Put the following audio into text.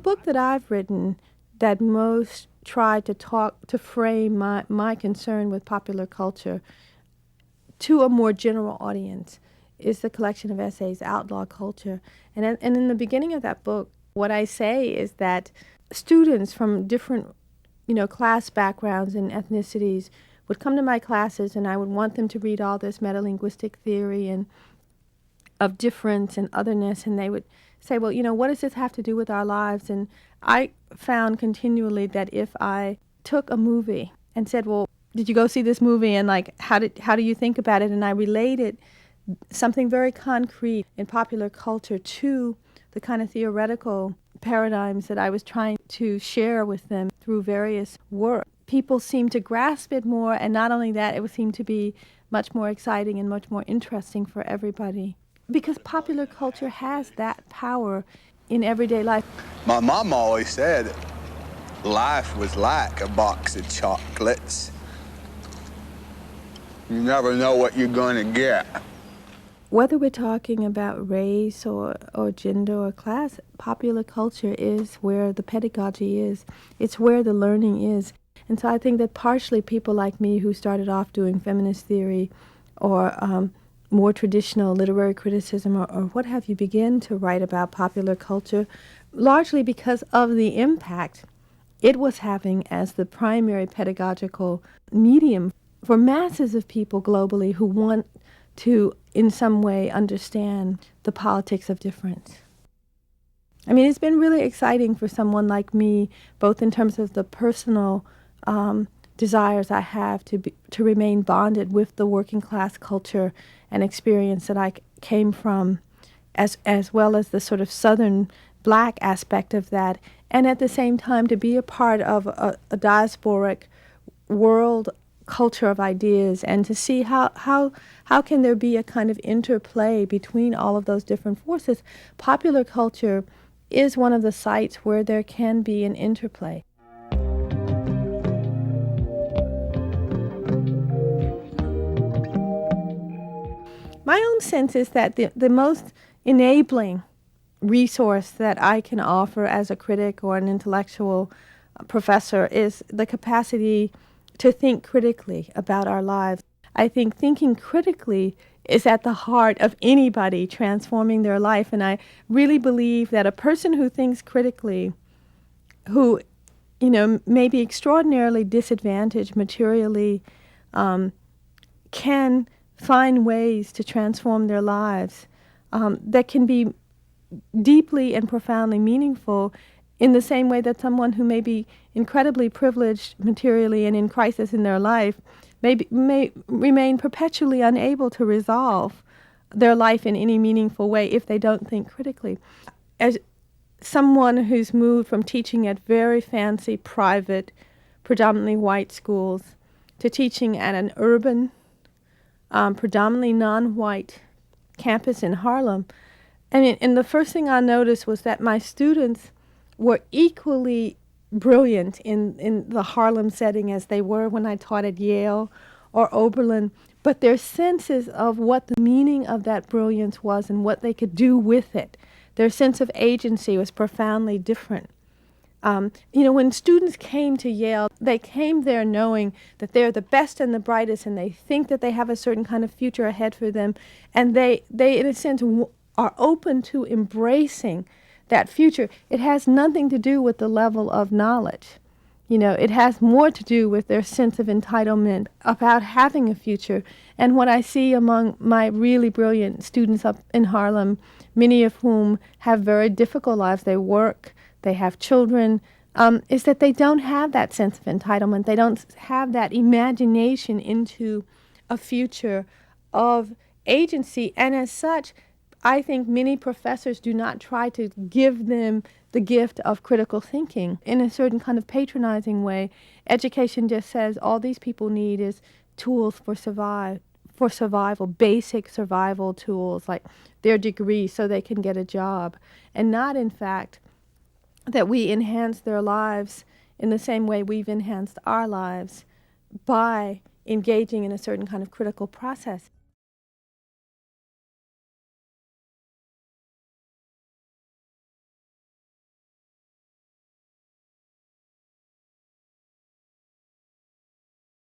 book that I've written that most tried to frame my concern with popular culture to a more general audience is the collection of essays, Outlaw Culture. And in the beginning of that book, what I say is that students from different, class backgrounds and ethnicities would come to my classes, and I would want them to read all this metalinguistic theory and of difference and otherness, and they would say, well, what does this have to do with our lives? And I found continually that if I took a movie and said, well, did you go see this movie, and how do you think about it? And I related something very concrete in popular culture to the kind of theoretical paradigms that I was trying to share with them through various work. People seemed to grasp it more, and not only that, it would seem to be much more exciting and much more interesting for everybody. Because popular culture has that power in everyday life. My mom always said life was like a box of chocolates. You never know what you're going to get. Whether we're talking about race or gender or class, popular culture is where the pedagogy is. It's where the learning is. And so I think that partially people like me who started off doing feminist theory or more traditional literary criticism or what have you begin to write about popular culture, largely because of the impact it was having as the primary pedagogical medium for masses of people globally who want to, in some way, understand the politics of difference. I mean, it's been really exciting for someone like me, both in terms of the personal desires I have to remain bonded with the working class culture and experience that I came from, as well as the sort of Southern Black aspect of that, and at the same time to be a part of a diasporic world culture of ideas, and to see how can there be a kind of interplay between all of those different forces. Popular culture is one of the sites where there can be an interplay. My own sense is that the most enabling resource that I can offer as a critic or an intellectual professor is the capacity to think critically about our lives. I think thinking critically is at the heart of anybody transforming their life, and I really believe that a person who thinks critically, who, may be extraordinarily disadvantaged materially, can find ways to transform their lives that can be deeply and profoundly meaningful, in the same way that someone who may be incredibly privileged materially and in crisis in their life may remain perpetually unable to resolve their life in any meaningful way if they don't think critically. As someone who's moved from teaching at very fancy, private, predominantly white schools to teaching at an urban, predominantly non-white campus in Harlem, and the first thing I noticed was that my students were equally brilliant in the Harlem setting as they were when I taught at Yale or Oberlin, but their senses of what the meaning of that brilliance was and what they could do with it, their sense of agency was profoundly different. When students came to Yale, they came there knowing that they're the best and the brightest, and they think that they have a certain kind of future ahead for them, and they in a sense, are open to embracing that future. It has nothing to do with the level of knowledge. It has more to do with their sense of entitlement about having a future. And what I see among my really brilliant students up in Harlem, many of whom have very difficult lives, they work, they have children, is that they don't have that sense of entitlement. They don't have that imagination into a future of agency. And as such, I think many professors do not try to give them the gift of critical thinking in a certain kind of patronizing way. Education just says all these people need is tools for survival, basic survival tools like their degree so they can get a job, and not, in fact, that we enhance their lives in the same way we've enhanced our lives by engaging in a certain kind of critical process.